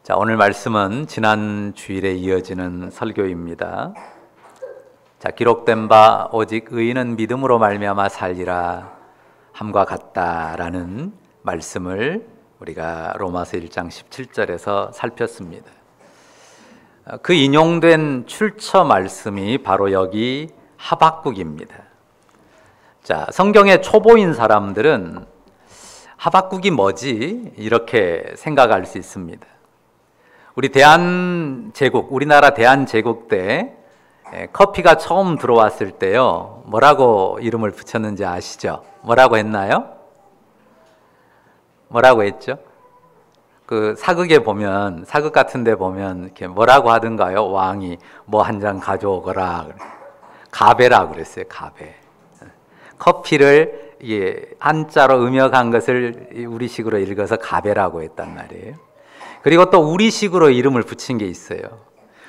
자, 오늘 말씀은 지난 주일에 이어지는 설교입니다. 자, 기록된 바 오직 의인은 믿음으로 말미암아 살리라 함과 같다라는 말씀을 우리가 로마서 1장 17절에서 살폈습니다. 그 인용된 출처 말씀이 바로 여기 하박국입니다. 자, 성경의 초보인 사람들은 하박국이 뭐지? 이렇게 생각할 수 있습니다. 우리 대한제국, 우리나라 대한제국 때 커피가 처음 들어왔을 때요, 뭐라고 이름을 붙였는지 아시죠? 뭐라고 했나요? 뭐라고 했죠? 그 사극에 보면, 사극 같은 데 보면 이렇게 뭐라고 하던가요? 왕이 뭐 한 잔 가져오거라. 가베라고 그랬어요. 가베. 커피를 한자로 음역한 것을 우리식으로 읽어서 가베라고 했단 말이에요. 그리고 또 우리식으로 이름을 붙인 게 있어요.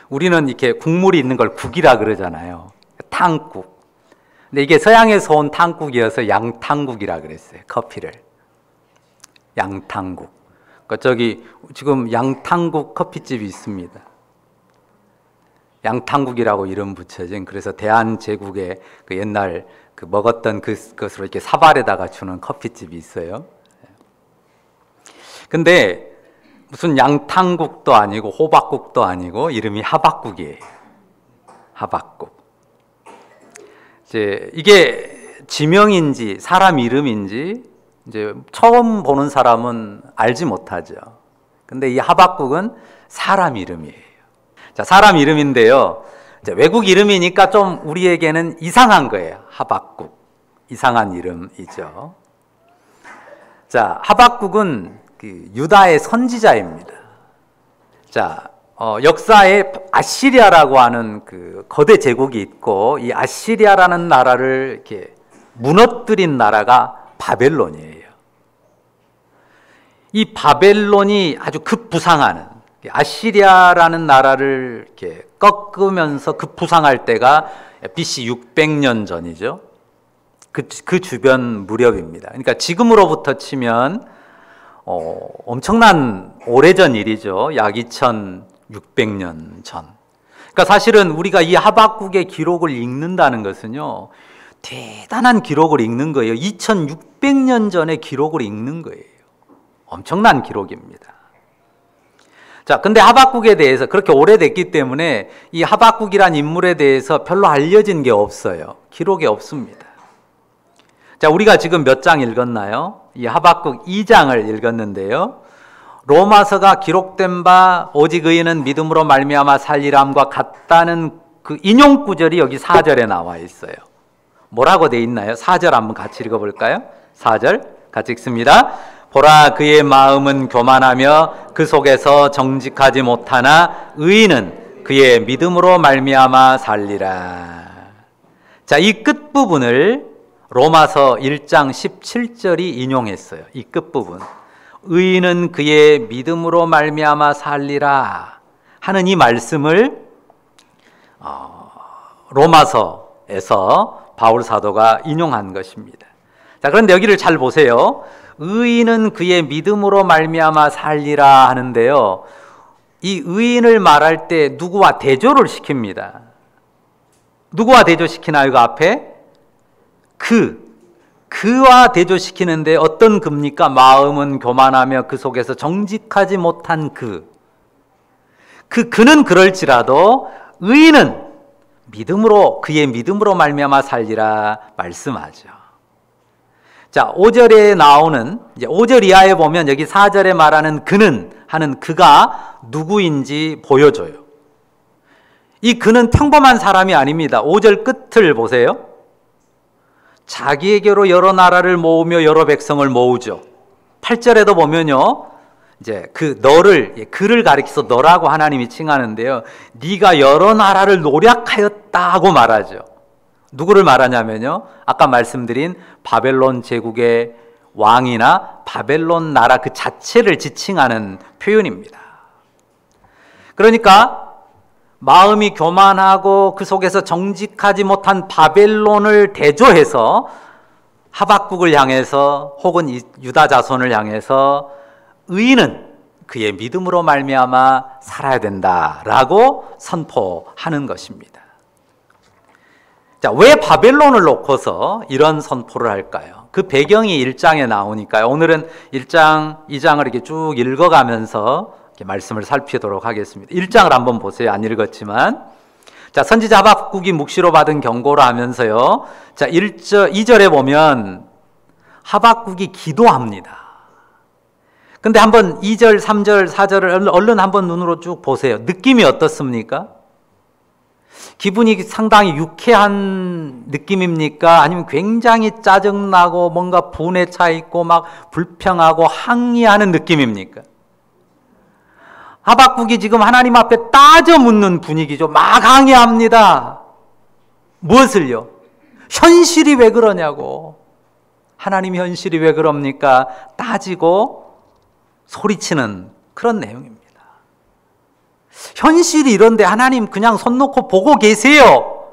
우리는 이렇게 국물이 있는 걸 국이라 그러잖아요. 탕국. 근데 이게 서양에서 온 탕국이어서 양탕국이라 그랬어요. 커피를. 양탕국. 그러니까 저기 지금 양탕국 커피집이 있습니다. 양탕국이라고 이름 붙여진, 그래서 대한제국의 그 옛날 그 먹었던 그것으로 이렇게 사발에다가 주는 커피집이 있어요. 근데 무슨 양탕국도 아니고 호박국도 아니고 이름이 하박국이에요. 하박국. 이제 이게 지명인지 사람 이름인지 이제 처음 보는 사람은 알지 못하죠. 근데 이 하박국은 사람 이름이에요. 자, 사람 이름인데요. 이제 외국 이름이니까 좀 우리에게는 이상한 거예요. 하박국. 이상한 이름이죠. 자, 하박국은 그 유다의 선지자입니다. 자, 역사에 아시리아라고 하는 그 거대 제국이 있고, 이 아시리아라는 나라를 이렇게 무너뜨린 나라가 바벨론이에요. 이 바벨론이 아주 급부상하는, 아시리아라는 나라를 이렇게 꺾으면서 급부상할 때가 BC 600년 전이죠. 그 주변 무렵입니다. 그러니까 지금으로부터 치면 엄청난 오래전 일이죠. 약 2600년 전. 그러니까 사실은 우리가 이 하박국의 기록을 읽는다는 것은요, 대단한 기록을 읽는 거예요. 2600년 전의 기록을 읽는 거예요. 엄청난 기록입니다. 자, 근데 하박국에 대해서 그렇게 오래됐기 때문에 이 하박국이란 인물에 대해서 별로 알려진 게 없어요. 기록이 없습니다. 자, 우리가 지금 몇 장 읽었나요? 이 하박국 2장을 읽었는데요. 로마서가 기록된 바 오직 의인은 믿음으로 말미암아 살리람과 같다는 그 인용 구절이 여기 4절에 나와 있어요. 뭐라고 돼 있나요? 4절 한번 같이 읽어볼까요? 4절 같이 읽습니다. 보라, 그의 마음은 교만하며 그 속에서 정직하지 못하나 의인은 그의 믿음으로 말미암아 살리라. 자, 이 끝부분을 로마서 1장 17절이 인용했어요. 이 끝부분. 의인은 그의 믿음으로 말미암아 살리라 하는 이 말씀을 로마서에서 바울 사도가 인용한 것입니다. 자, 그런데 여기를 잘 보세요. 의인은 그의 믿음으로 말미암아 살리라 하는데요. 이 의인을 말할 때 누구와 대조를 시킵니다. 누구와 대조시키나요? 그 앞에? 그와 대조시키는데 어떤 그입니까? 마음은 교만하며 그 속에서 정직하지 못한 그는 그럴지라도 의인은 믿음으로, 그의 믿음으로 말미암아 살리라 말씀하죠. 자, 5절에 나오는, 이제 5절 이하에 보면 여기 4절에 말하는 그는 하는 그가 누구인지 보여줘요. 이 그는 평범한 사람이 아닙니다. 5절 끝을 보세요. 자기에게로 여러 나라를 모으며 여러 백성을 모으죠. 8절에도 보면요, 이제 그를 가리켜서 너라고 하나님이 칭하는데요, 네가 여러 나라를 노략하였다고 말하죠. 누구를 말하냐면요, 아까 말씀드린 바벨론 제국의 왕이나 바벨론 나라 그 자체를 지칭하는 표현입니다. 그러니까 마음이 교만하고 그 속에서 정직하지 못한 바벨론을 대조해서 하박국을 향해서 혹은 유다 자손을 향해서 의인은 그의 믿음으로 말미암아 살아야 된다라고 선포하는 것입니다. 자, 왜 바벨론을 놓고서 이런 선포를 할까요? 그 배경이 1장에 나오니까요. 오늘은 1장, 2장을 이렇게 쭉 읽어가면서 이렇게 말씀을 살피도록 하겠습니다. 1장을 한번 보세요. 안 읽었지만. 자, 선지자 하박국이 묵시로 받은 경고를 하면서요. 자, 2절에 보면 하박국이 기도합니다. 근데 한번 2절, 3절, 4절을 얼른 한번 눈으로 쭉 보세요. 느낌이 어떻습니까? 기분이 상당히 유쾌한 느낌입니까? 아니면 굉장히 짜증나고 뭔가 분에 차 있고 막 불평하고 항의하는 느낌입니까? 하박국이 지금 하나님 앞에 따져 묻는 분위기죠. 막 항의합니다. 무엇을요? 현실이 왜 그러냐고. 하나님 현실이 왜 그럽니까? 따지고 소리치는 그런 내용입니다. 현실이 이런데 하나님 그냥 손 놓고 보고 계세요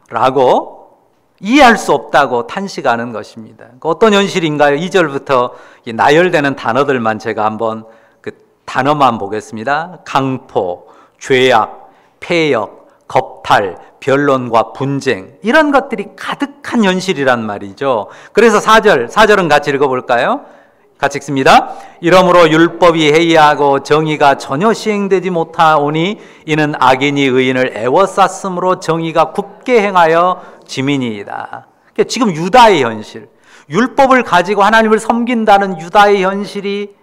라고 이해할 수 없다고 탄식하는 것입니다. 어떤 현실인가요? 2절부터 나열되는 단어들만 제가 한번 그 단어만 보겠습니다. 강포, 죄악, 폐역, 겁탈, 변론과 분쟁, 이런 것들이 가득한 현실이란 말이죠. 그래서 4절은 같이 읽어볼까요? 같이 읽습니다. 이러므로 율법이 해이하고 정의가 전혀 시행되지 못하오니 이는 악인이 의인을 애워쌌으므로 정의가 굽게 행하여 지민이이다. 지금 유다의 현실, 율법을 가지고 하나님을 섬긴다는 유다의 현실이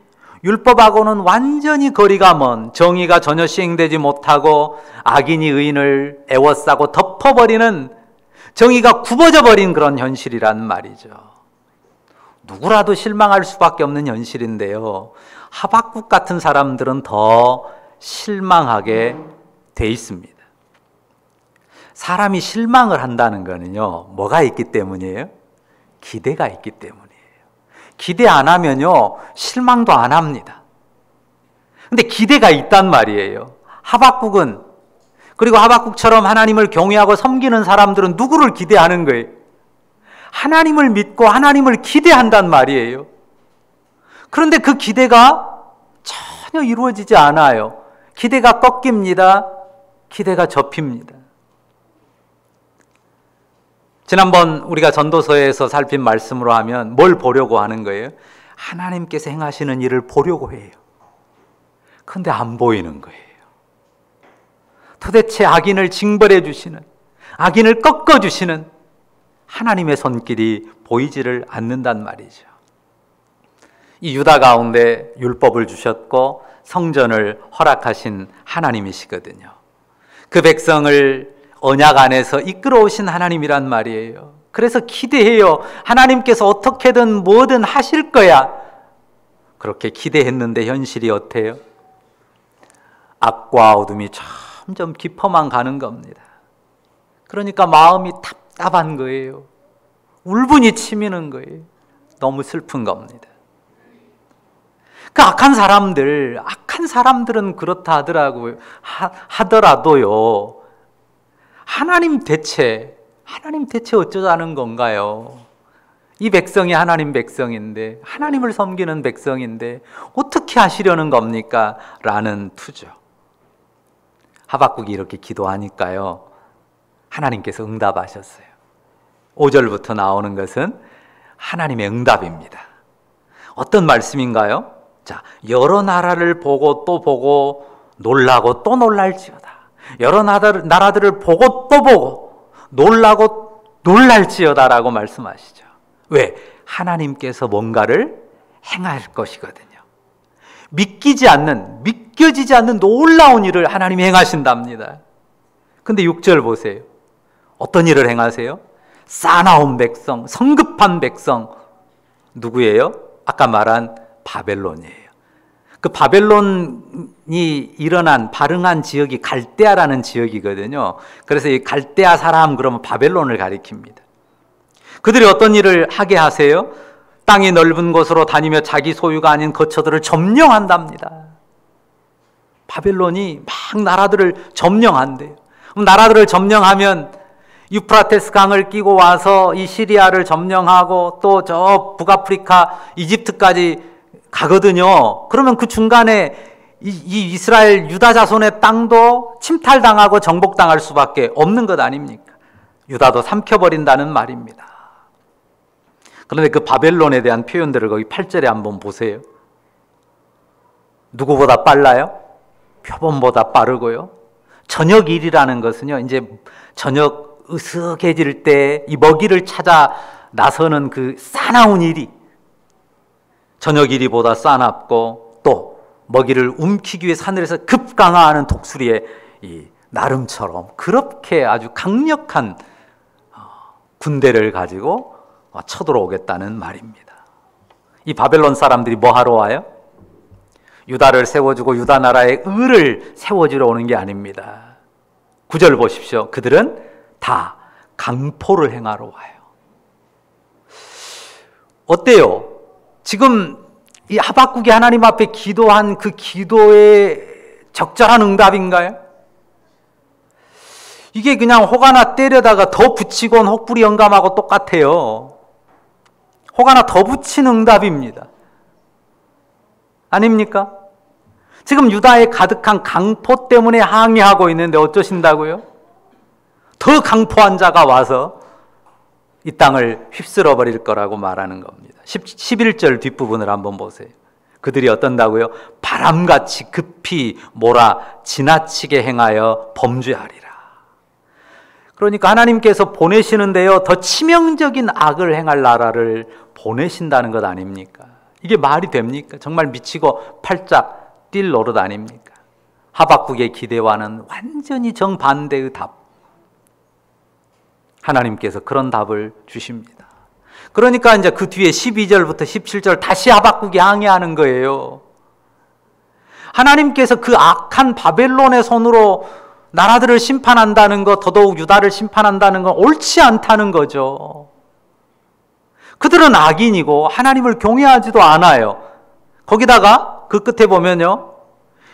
율법하고는 완전히 거리가 먼, 정의가 전혀 시행되지 못하고 악인이 의인을 애워싸고 덮어버리는, 정의가 굽어져 버린 그런 현실이란 말이죠. 누구라도 실망할 수밖에 없는 현실인데요. 하박국 같은 사람들은 더 실망하게 돼 있습니다. 사람이 실망을 한다는 거는요, 뭐가 있기 때문이에요? 기대가 있기 때문이에요. 기대 안 하면요, 실망도 안 합니다. 근데 기대가 있단 말이에요. 하박국은, 그리고 하박국처럼 하나님을 경외하고 섬기는 사람들은 누구를 기대하는 거예요? 하나님을 믿고 하나님을 기대한단 말이에요. 그런데 그 기대가 전혀 이루어지지 않아요. 기대가 꺾입니다. 기대가 접힙니다. 지난번 우리가 전도서에서 살핀 말씀으로 하면 뭘 보려고 하는 거예요? 하나님께서 행하시는 일을 보려고 해요. 그런데 안 보이는 거예요. 도대체 악인을 징벌해 주시는, 악인을 꺾어 주시는 하나님의 손길이 보이지를 않는단 말이죠. 이 유다 가운데 율법을 주셨고 성전을 허락하신 하나님이시거든요. 그 백성을 언약 안에서 이끌어오신 하나님이란 말이에요. 그래서 기대해요. 하나님께서 어떻게든 뭐든 하실 거야. 그렇게 기대했는데 현실이 어때요? 악과 어둠이 점점 깊어만 가는 겁니다. 그러니까 마음이 답답한 거예요. 울분이 치미는 거예요. 너무 슬픈 겁니다. 그 악한 사람들은 그렇다 하더라도요. 하나님 대체 어쩌자는 건가요? 이 백성이 하나님 백성인데, 하나님을 섬기는 백성인데 어떻게 하시려는 겁니까? 라는 투죠. 하박국이 이렇게 기도하니까요, 하나님께서 응답하셨어요. 5절부터 나오는 것은 하나님의 응답입니다. 어떤 말씀인가요? 자, 여러 나라를 보고 또 보고 놀라고 또 놀랄지어다. 여러 나라들을 보고 또 보고 놀라고 놀랄지어다라고 말씀하시죠. 왜? 하나님께서 뭔가를 행할 것이거든요. 믿겨지지 않는 놀라운 일을 하나님이 행하신답니다. 근데 6절 보세요. 어떤 일을 행하세요? 싸나운 백성, 성급한 백성. 누구예요? 아까 말한 바벨론이에요. 그 바벨론이 발응한 지역이 갈대아라는 지역이거든요. 그래서 이 갈대아 사람 그러면 바벨론을 가리킵니다. 그들이 어떤 일을 하게 하세요? 땅이 넓은 곳으로 다니며 자기 소유가 아닌 거처들을 점령한답니다. 바벨론이 막 나라들을 점령한대요. 그럼 나라들을 점령하면 유프라테스 강을 끼고 와서 이 시리아를 점령하고 또 저 북아프리카 이집트까지 가거든요. 그러면 그 중간에 이 이스라엘 유다 자손의 땅도 침탈당하고 정복당할 수밖에 없는 것 아닙니까? 유다도 삼켜버린다는 말입니다. 그런데 그 바벨론에 대한 표현들을 거기 8절에 한번 보세요. 누구보다 빨라요? 표범보다 빠르고요. 저녁 일이라는 것은요, 이제 저녁 으슥해질 때 이 먹이를 찾아 나서는 그 싸나운 일이 저녁 일이보다 싸납고, 또 먹이를 움키기 위해 하늘에서 급강하하는 독수리의 이 나름처럼 그렇게 아주 강력한 군대를 가지고 쳐들어오겠다는 말입니다. 이 바벨론 사람들이 뭐 하러 와요? 유다를 세워주고 유다 나라의 의를 세워주러 오는 게 아닙니다. 9절 보십시오. 그들은 다 강포를 행하러 와요. 어때요? 지금 이 하박국이 하나님 앞에 기도한 그 기도의 적절한 응답인가요? 이게 그냥 혹 하나 때려다가 더 붙이곤 혹부리 영감하고 똑같아요. 혹 하나 더 붙인 응답입니다. 아닙니까? 지금 유다에 가득한 강포 때문에 항의하고 있는데 어쩌신다고요? 더 강포한 자가 와서 이 땅을 휩쓸어 버릴 거라고 말하는 겁니다. 11절 뒷부분을 한번 보세요. 그들이 어떤다고요? 바람같이 급히 몰아 지나치게 행하여 범죄하리라. 그러니까 하나님께서 보내시는데요, 더 치명적인 악을 행할 나라를 보내신다는 것 아닙니까? 이게 말이 됩니까? 정말 미치고 팔짝 뛸 노릇 아닙니까? 하박국의 기대와는 완전히 정반대의 답. 하나님께서 그런 답을 주십니다. 그러니까 이제 그 뒤에 12절부터 17절 다시 하박국이 항의하는 거예요. 하나님께서 그 악한 바벨론의 손으로 나라들을 심판한다는 것, 더더욱 유다를 심판한다는 건 옳지 않다는 거죠. 그들은 악인이고 하나님을 경외하지도 않아요. 거기다가 그 끝에 보면요,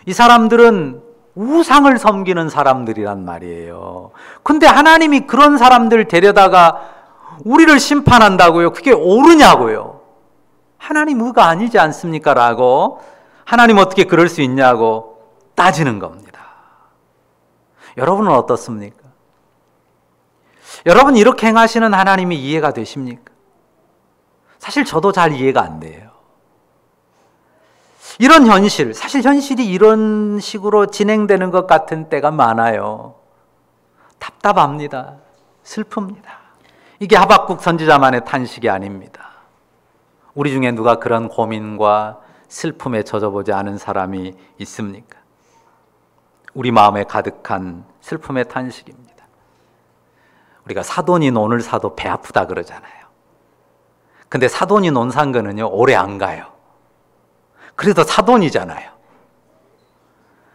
이 사람들은 우상을 섬기는 사람들이란 말이에요. 근데 하나님이 그런 사람들 데려다가 우리를 심판한다고요? 그게 옳으냐고요? 하나님 의가 아니지 않습니까? 라고, 하나님 어떻게 그럴 수 있냐고 따지는 겁니다. 여러분은 어떻습니까? 여러분 이렇게 행하시는 하나님이 이해가 되십니까? 사실 저도 잘 이해가 안 돼요. 이런 현실, 사실 현실이 이런 식으로 진행되는 것 같은 때가 많아요. 답답합니다. 슬픕니다. 이게 하박국 선지자만의 탄식이 아닙니다. 우리 중에 누가 그런 고민과 슬픔에 젖어보지 않은 사람이 있습니까? 우리 마음에 가득한 슬픔의 탄식입니다. 우리가 사돈이 논을 사도 배 아프다 그러잖아요. 근데 사돈이 논 산 거는요, 오래 안 가요. 그래도 사돈이잖아요.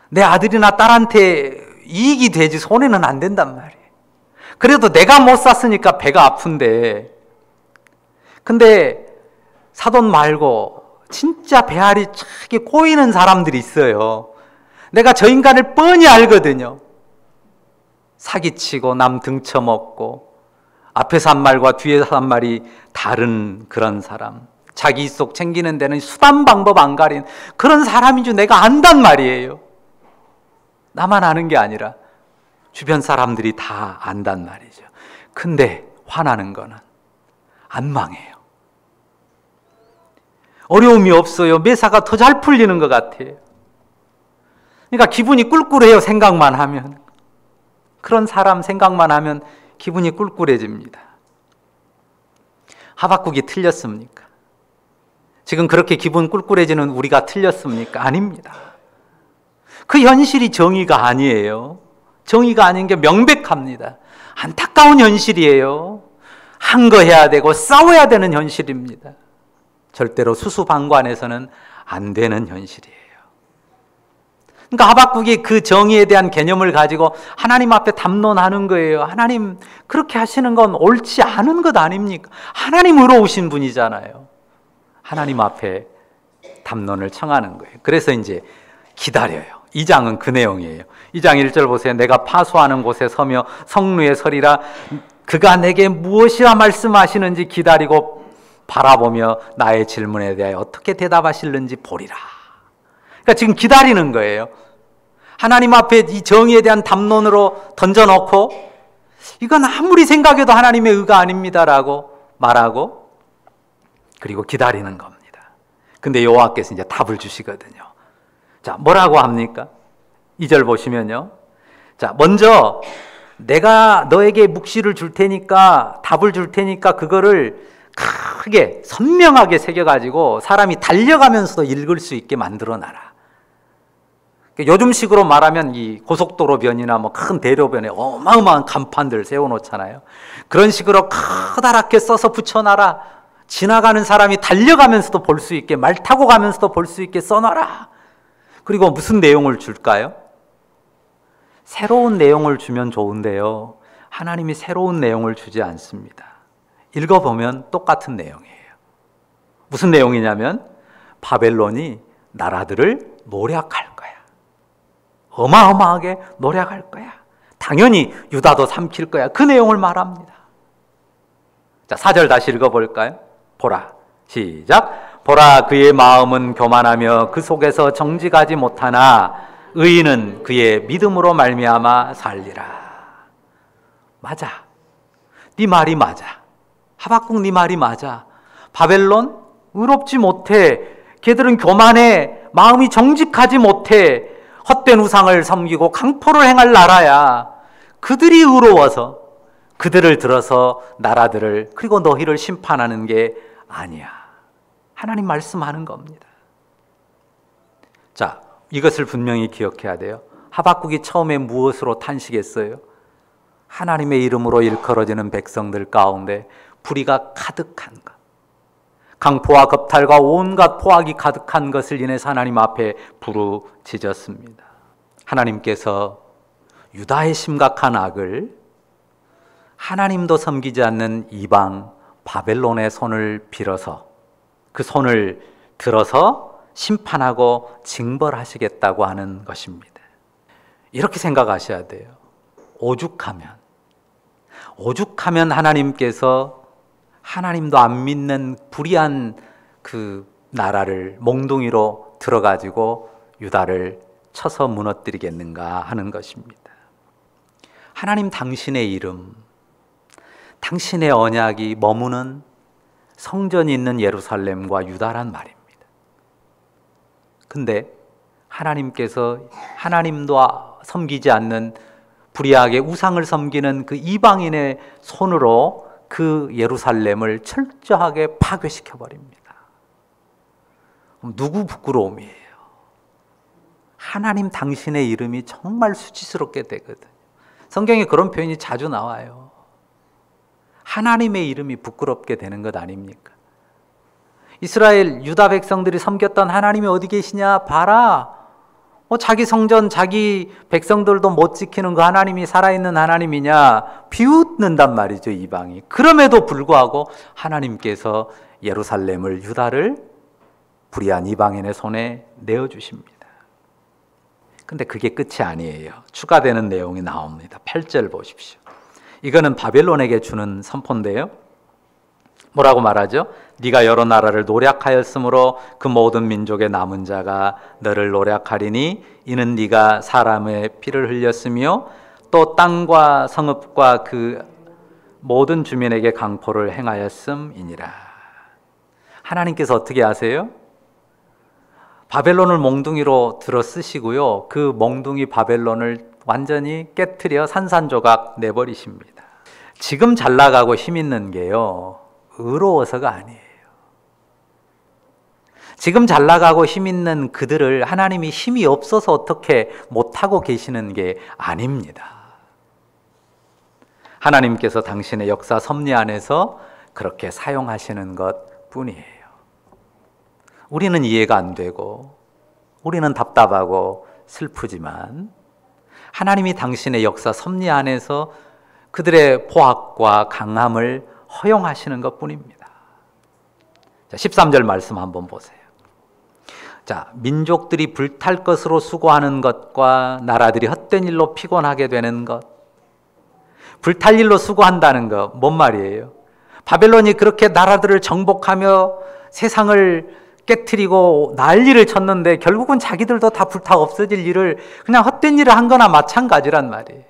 내 아들이나 딸한테 이익이 되지 손해는 안 된단 말이에요. 그래도 내가 못 샀으니까 배가 아픈데, 근데 사돈 말고 진짜 배알이 차게 꼬이는 사람들이 있어요. 내가 저 인간을 뻔히 알거든요. 사기치고 남 등쳐먹고 앞에서 한 말과 뒤에서 한 말이 다른 그런 사람, 자기 속 챙기는 데는 수단 방법 안 가린 그런 사람인 줄 내가 안단 말이에요. 나만 아는 게 아니라 주변 사람들이 다 안단 말이죠. 근데 화나는 거는 안 망해요. 어려움이 없어요. 매사가 더 잘 풀리는 것 같아요. 그러니까 기분이 꿀꿀해요. 생각만 하면. 그런 사람 생각만 하면 기분이 꿀꿀해집니다. 하박국이 틀렸습니까? 지금 그렇게 기분 꿀꿀해지는 우리가 틀렸습니까? 아닙니다. 그 현실이 정의가 아니에요. 정의가 아닌 게 명백합니다. 안타까운 현실이에요. 항거해야 되고 싸워야 되는 현실입니다. 절대로 수수방관해서는 안 되는 현실이에요. 그러니까 하박국이 그 정의에 대한 개념을 가지고 하나님 앞에 담론하는 거예요. 하나님, 그렇게 하시는 건 옳지 않은 것 아닙니까? 하나님 의로우신 분이잖아요. 하나님 앞에 담론을 청하는 거예요. 그래서 이제 기다려요. 2장은 그 내용이에요. 2장 1절 보세요. 내가 파수하는 곳에 서며 성루에 서리라. 그가 내게 무엇이라 말씀하시는지 기다리고 바라보며 나의 질문에 대하여 어떻게 대답하실는지 보리라. 그러니까 지금 기다리는 거예요. 하나님 앞에 이 정의에 대한 담론으로 던져놓고 이건 아무리 생각해도 하나님의 의가 아닙니다라고 말하고 그리고 기다리는 겁니다. 근데 여호와께서 이제 답을 주시거든요. 자, 뭐라고 합니까? 2절 보시면요. 자, 먼저 내가 너에게 묵시를 줄 테니까, 답을 줄 테니까 그거를 크게 선명하게 새겨가지고 사람이 달려가면서도 읽을 수 있게 만들어놔라. 요즘식으로 말하면 이 고속도로변이나 뭐 큰 대로변에 어마어마한 간판들 세워놓잖아요. 그런 식으로 커다랗게 써서 붙여놔라. 지나가는 사람이 달려가면서도 볼 수 있게, 말 타고 가면서도 볼 수 있게 써놔라. 그리고 무슨 내용을 줄까요? 새로운 내용을 주면 좋은데요. 하나님이 새로운 내용을 주지 않습니다. 읽어보면 똑같은 내용이에요. 무슨 내용이냐면 바벨론이 나라들을 노략할 거야. 어마어마하게 노략할 거야. 당연히 유다도 삼킬 거야. 그 내용을 말합니다. 자, 4절 다시 읽어볼까요? 보라. 시작. 보라, 그의 마음은 교만하며 그 속에서 정직하지 못하나 의인은 그의 믿음으로 말미암아 살리라. 맞아. 네 말이 맞아. 하박국 네 말이 맞아. 바벨론 의롭지 못해. 걔들은 교만해. 마음이 정직하지 못해. 헛된 우상을 섬기고 강포를 행할 나라야. 그들이 의로워서 그들을 들어서 나라들을 그리고 너희를 심판하는 게 아니야. 하나님 말씀하는 겁니다. 자, 이것을 분명히 기억해야 돼요. 하박국이 처음에 무엇으로 탄식했어요? 하나님의 이름으로 일컬어지는 백성들 가운데 불의가 가득한 것, 강포와 겁탈과 온갖 포악이 가득한 것을 인해서 하나님 앞에 부르짖었습니다. 하나님께서 유다의 심각한 악을 하나님도 섬기지 않는 이방 바벨론의 손을 빌어서 그 손을 들어서 심판하고 징벌하시겠다고 하는 것입니다. 이렇게 생각하셔야 돼요. 오죽하면 하나님께서 하나님도 안 믿는 불의한 그 나라를 몽둥이로 들어가지고 유다를 쳐서 무너뜨리겠는가 하는 것입니다. 하나님 당신의 이름, 당신의 언약이 머무는 성전이 있는 예루살렘과 유다란 말입니다. 근데 하나님께서 하나님도 섬기지 않는 불의하게 우상을 섬기는 그 이방인의 손으로 그 예루살렘을 철저하게 파괴시켜 버립니다. 누구 부끄러움이에요? 하나님 당신의 이름이 정말 수치스럽게 되거든요. 성경에 그런 표현이 자주 나와요. 하나님의 이름이 부끄럽게 되는 것 아닙니까? 이스라엘 유다 백성들이 섬겼던 하나님이 어디 계시냐 봐라. 자기 성전, 자기 백성들도 못 지키는 그 하나님이 살아있는 하나님이냐 비웃는단 말이죠, 이방이. 그럼에도 불구하고 하나님께서 예루살렘을, 유다를 불의한 이방인의 손에 내어주십니다. 근데 그게 끝이 아니에요. 추가되는 내용이 나옵니다. 8절 보십시오. 이거는 바벨론에게 주는 선포인데요. 뭐라고 말하죠? 네가 여러 나라를 노략하였으므로 그 모든 민족의 남은 자가 너를 노략하리니 이는 네가 사람의 피를 흘렸으며 또 땅과 성읍과 그 모든 주민에게 강포를 행하였음이니라. 하나님께서 어떻게 하세요? 바벨론을 몽둥이로 들어 쓰시고요. 그 몽둥이 바벨론을 완전히 깨트려 산산조각 내버리십니다. 지금 잘 나가고 힘 있는 게요, 의로워서가 아니에요. 지금 잘 나가고 힘 있는 그들을 하나님이 힘이 없어서 어떻게 못하고 계시는 게 아닙니다. 하나님께서 당신의 역사 섭리 안에서 그렇게 사용하시는 것 뿐이에요. 우리는 이해가 안 되고 우리는 답답하고 슬프지만 하나님이 당신의 역사 섭리 안에서 그들의 포악과 강함을 허용하시는 것 뿐입니다. 자, 13절 말씀 한번 보세요. 자, 민족들이 불탈 것으로 수고하는 것과 나라들이 헛된 일로 피곤하게 되는 것. 불탈 일로 수고한다는 것, 뭔 말이에요? 바벨론이 그렇게 나라들을 정복하며 세상을 깨트리고 난리를 쳤는데 결국은 자기들도 다 불타 없어질 일을 그냥 헛된 일을 한 거나 마찬가지란 말이에요.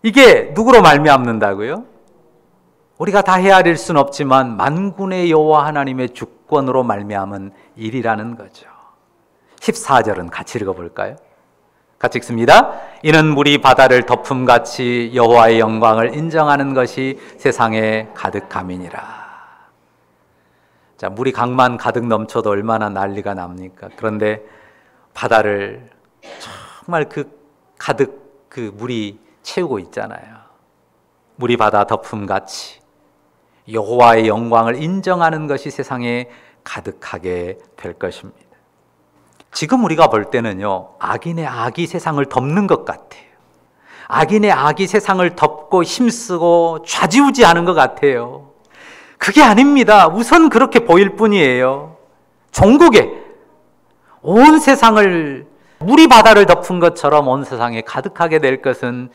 이게 누구로 말미암는다고요? 우리가 다 헤아릴 수는 없지만 만군의 여호와 하나님의 주권으로 말미암은 일이라는 거죠. 14절은 같이 읽어볼까요? 같이 읽습니다. 이는 물이 바다를 덮음같이 여호와의 영광을 인정하는 것이 세상에 가득함이니라. 자, 물이 강만 가득 넘쳐도 얼마나 난리가 납니까? 그런데 바다를 정말 가득 물이 채우고 있잖아요. 물이 바다 덮음같이 여호와의 영광을 인정하는 것이 세상에 가득하게 될 것입니다. 지금 우리가 볼 때는요, 악인의 악이 세상을 덮는 것 같아요. 악인의 악이 세상을 덮고 힘쓰고 좌지우지하는 것 같아요. 그게 아닙니다. 우선 그렇게 보일 뿐이에요. 종국에 온 세상을 물이 바다를 덮은 것처럼 온 세상에 가득하게 될 것은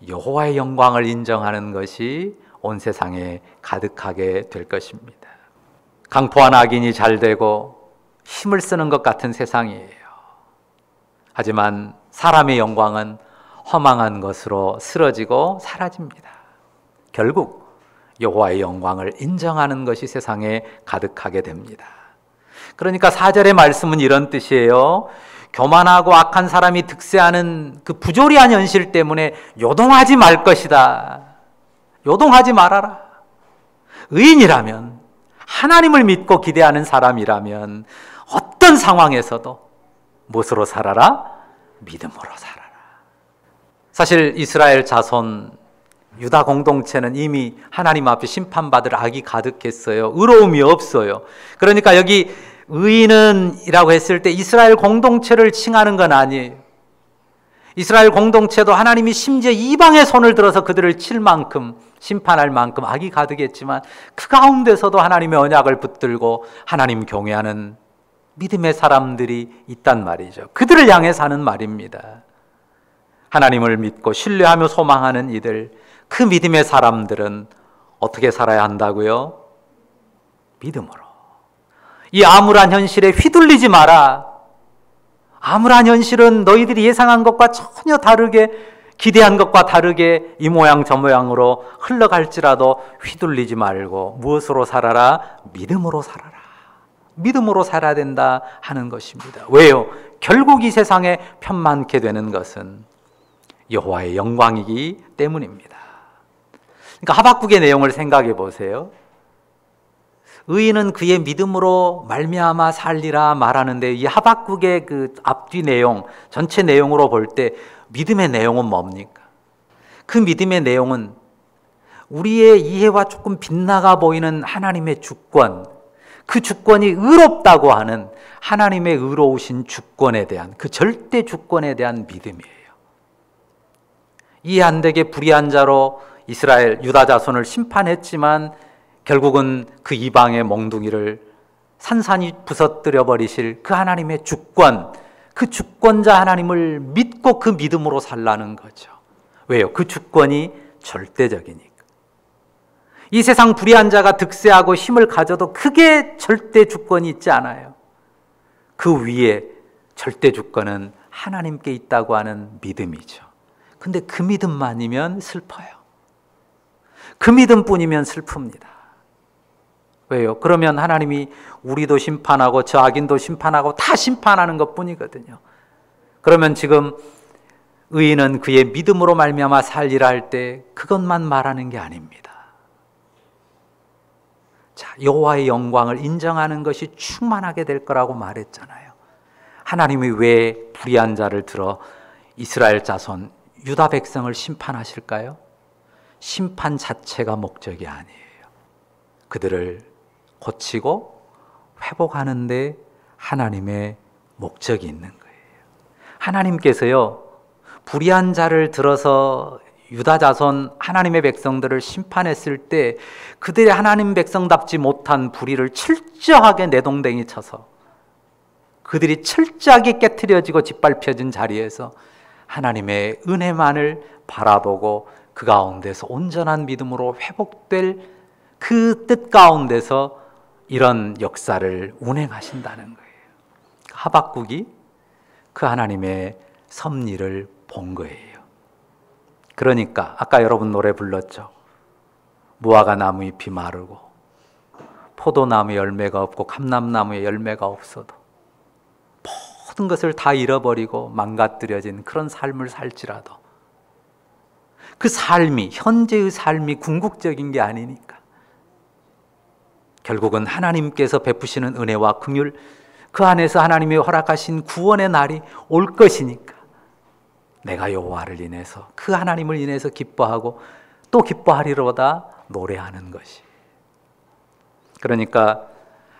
여호와의 영광을 인정하는 것이 온 세상에 가득하게 될 것입니다. 강포한 악인이 잘 되고 힘을 쓰는 것 같은 세상이에요. 하지만 사람의 영광은 허망한 것으로 쓰러지고 사라집니다. 결국 여호와의 영광을 인정하는 것이 세상에 가득하게 됩니다. 그러니까 4절의 말씀은 이런 뜻이에요. 교만하고 악한 사람이 득세하는 그 부조리한 현실 때문에 요동하지 말 것이다. 요동하지 말아라. 의인이라면, 하나님을 믿고 기대하는 사람이라면 어떤 상황에서도 무엇으로 살아라? 믿음으로 살아라. 사실 이스라엘 자손 유다 공동체는 이미 하나님 앞에 심판받을 악이 가득했어요. 의로움이 없어요. 그러니까 여기 의인은 이라고 했을 때 이스라엘 공동체를 칭하는 건 아니에요. 이스라엘 공동체도 하나님이 심지어 이방의 손을 들어서 그들을 칠 만큼, 심판할 만큼 악이 가득했지만 그 가운데서도 하나님의 언약을 붙들고 하나님 경외하는 믿음의 사람들이 있단 말이죠. 그들을 향해 사는 말입니다. 하나님을 믿고 신뢰하며 소망하는 이들, 그 믿음의 사람들은 어떻게 살아야 한다고요? 믿음으로. 이 암울한 현실에 휘둘리지 마라. 암울한 현실은 너희들이 예상한 것과 전혀 다르게, 기대한 것과 다르게 이 모양 저 모양으로 흘러갈지라도 휘둘리지 말고 무엇으로 살아라? 믿음으로 살아라. 믿음으로 살아야 된다 하는 것입니다. 왜요? 결국 이 세상에 편만케 되는 것은 여호와의 영광이기 때문입니다. 그러니까 하박국의 내용을 생각해 보세요. 의인은 그의 믿음으로 말미암아 살리라 말하는데 이 하박국의 그 앞뒤 내용, 전체 내용으로 볼 때 믿음의 내용은 뭡니까? 그 믿음의 내용은 우리의 이해와 조금 빗나가 보이는 하나님의 주권, 그 주권이 의롭다고 하는 하나님의 의로우신 주권에 대한, 그 절대 주권에 대한 믿음이에요. 이해 안 되게 불의한 자로 이스라엘 유다 자손을 심판했지만 결국은 그 이방의 몽둥이를 산산이 부서뜨려 버리실 그 하나님의 주권, 그 주권자 하나님을 믿고 그 믿음으로 살라는 거죠. 왜요? 그 주권이 절대적이니까. 이 세상 불의한 자가 득세하고 힘을 가져도 그게 절대 주권이 있지 않아요. 그 위에 절대 주권은 하나님께 있다고 하는 믿음이죠. 근데 그 믿음만이면 슬퍼요. 그 믿음뿐이면 슬픕니다. 왜요? 그러면 하나님이 우리도 심판하고 저 악인도 심판하고 다 심판하는 것뿐이거든요. 그러면 지금 의인은 그의 믿음으로 말미암아 살리라 할 때 그것만 말하는 게 아닙니다. 자, 여호와의 영광을 인정하는 것이 충만하게 될 거라고 말했잖아요. 하나님이 왜 불의한 자를 들어 이스라엘 자손 유다 백성을 심판하실까요? 심판 자체가 목적이 아니에요. 그들을 고치고 회복하는 데 하나님의 목적이 있는 거예요. 하나님께서요, 불의한 자를 들어서 유다 자손 하나님의 백성들을 심판했을 때 그들의 하나님 백성답지 못한 불의를 철저하게 내동댕이 쳐서 그들이 철저하게 깨트려지고 짓밟혀진 자리에서 하나님의 은혜만을 바라보고 그 가운데서 온전한 믿음으로 회복될 그 뜻 가운데서 이런 역사를 운행하신다는 거예요. 하박국이 그 하나님의 섭리를 본 거예요. 그러니까 아까 여러분 노래 불렀죠. 무화과 나무 잎이 마르고 포도나무 열매가 없고 감람나무에 열매가 없어도 모든 것을 다 잃어버리고 망가뜨려진 그런 삶을 살지라도 그 삶이, 현재의 삶이 궁극적인 게 아니니까 결국은 하나님께서 베푸시는 은혜와 긍휼, 그 안에서 하나님이 허락하신 구원의 날이 올 것이니까 내가 여호와를 인해서, 그 하나님을 인해서 기뻐하고 또 기뻐하리로다 노래하는 것이. 그러니까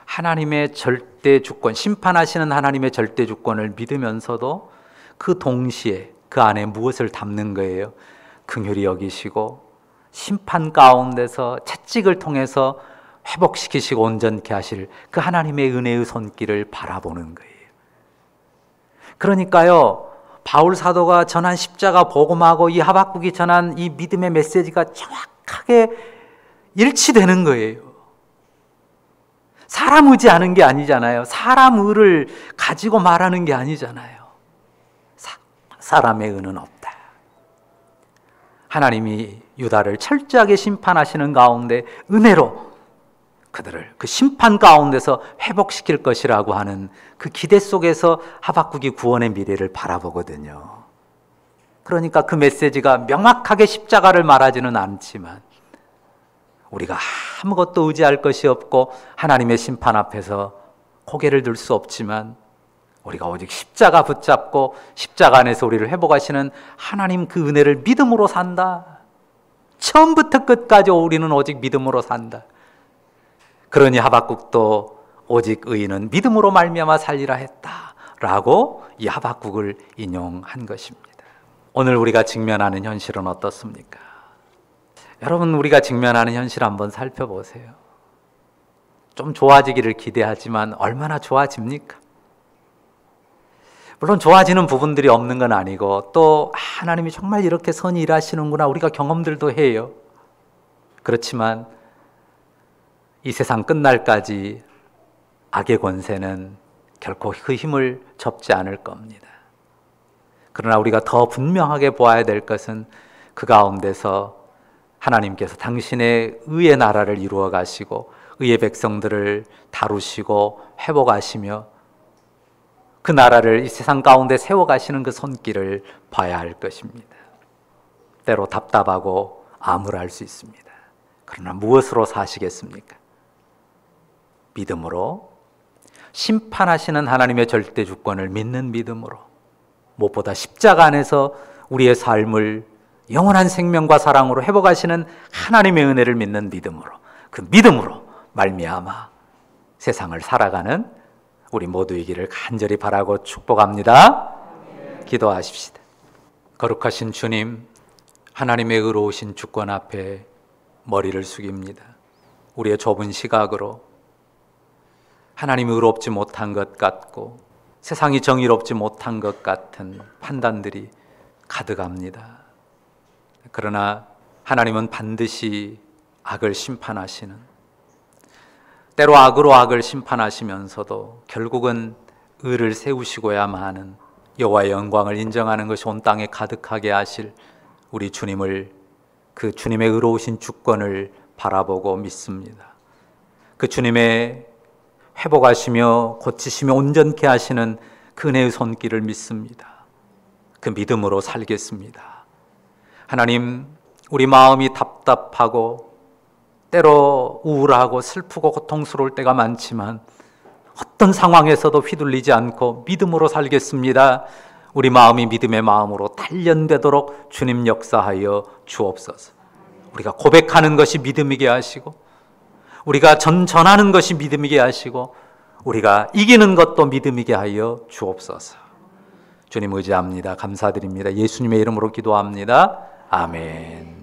하나님의 절대 주권, 심판하시는 하나님의 절대 주권을 믿으면서도 그 동시에 그 안에 무엇을 담는 거예요? 긍휼히 여기시고 심판 가운데서 채찍을 통해서 회복시키시고 온전케 하실 그 하나님의 은혜의 손길을 바라보는 거예요. 그러니까요, 바울 사도가 전한 십자가 복음하고 이 하박국이 전한 이 믿음의 메시지가 정확하게 일치되는 거예요. 사람 의지하는 게 아니잖아요. 사람 의를 가지고 말하는 게 아니잖아요. 사람의 의는 없다. 하나님이 유다를 철저하게 심판하시는 가운데 은혜로 그들을 그 심판 가운데서 회복시킬 것이라고 하는 그 기대 속에서 하박국이 구원의 미래를 바라보거든요. 그러니까 그 메시지가 명확하게 십자가를 말하지는 않지만 우리가 아무것도 의지할 것이 없고 하나님의 심판 앞에서 고개를 들 수 없지만 우리가 오직 십자가 붙잡고 십자가 안에서 우리를 회복하시는 하나님 그 은혜를 믿음으로 산다. 처음부터 끝까지 우리는 오직 믿음으로 산다. 그러니 하박국도 오직 의인은 믿음으로 말미암아 살리라 했다라고 이 하박국을 인용한 것입니다. 오늘 우리가 직면하는 현실은 어떻습니까? 여러분, 우리가 직면하는 현실 한번 살펴보세요. 좀 좋아지기를 기대하지만 얼마나 좋아집니까? 물론 좋아지는 부분들이 없는 건 아니고 또 하나님이 정말 이렇게 선히 일하시는구나 우리가 경험들도 해요. 그렇지만 이 세상 끝날까지 악의 권세는 결코 그 힘을 접지 않을 겁니다. 그러나 우리가 더 분명하게 보아야 될 것은 그 가운데서 하나님께서 당신의 의의 나라를 이루어 가시고 의의 백성들을 다루시고 회복하시며 그 나라를 이 세상 가운데 세워가시는 그 손길을 봐야 할 것입니다. 때로 답답하고 암울할 수 있습니다. 그러나 무엇으로 사시겠습니까? 믿음으로, 심판하시는 하나님의 절대 주권을 믿는 믿음으로, 무엇보다 십자가 안에서 우리의 삶을 영원한 생명과 사랑으로 회복하시는 하나님의 은혜를 믿는 믿음으로, 그 믿음으로 말미암아 세상을 살아가는 우리 모두이기를 간절히 바라고 축복합니다. 기도하십시다. 거룩하신 주님, 하나님의 의로우신 주권 앞에 머리를 숙입니다. 우리의 좁은 시각으로 하나님이 의롭지 못한 것 같고 세상이 정의롭지 못한 것 같은 판단들이 가득합니다. 그러나 하나님은 반드시 악을 심판하시는, 때로 악으로 악을 심판하시면서도 결국은 의를 세우시고야만 하는, 여호와의 영광을 인정하는 것이 온 땅에 가득하게 하실 우리 주님을, 그 주님의 의로우신 주권을 바라보고 믿습니다. 그 주님의 회복하시며 고치시며 온전케 하시는 그 은혜의 손길을 믿습니다. 그 믿음으로 살겠습니다. 하나님, 우리 마음이 답답하고 때로 우울하고 슬프고 고통스러울 때가 많지만 어떤 상황에서도 휘둘리지 않고 믿음으로 살겠습니다. 우리 마음이 믿음의 마음으로 단련되도록 주님 역사하여 주옵소서. 우리가 고백하는 것이 믿음이게 하시고 우리가 전하는 것이 믿음이게 하시고 우리가 이기는 것도 믿음이게 하여 주옵소서. 주님 의지합니다. 감사드립니다. 예수님의 이름으로 기도합니다. 아멘.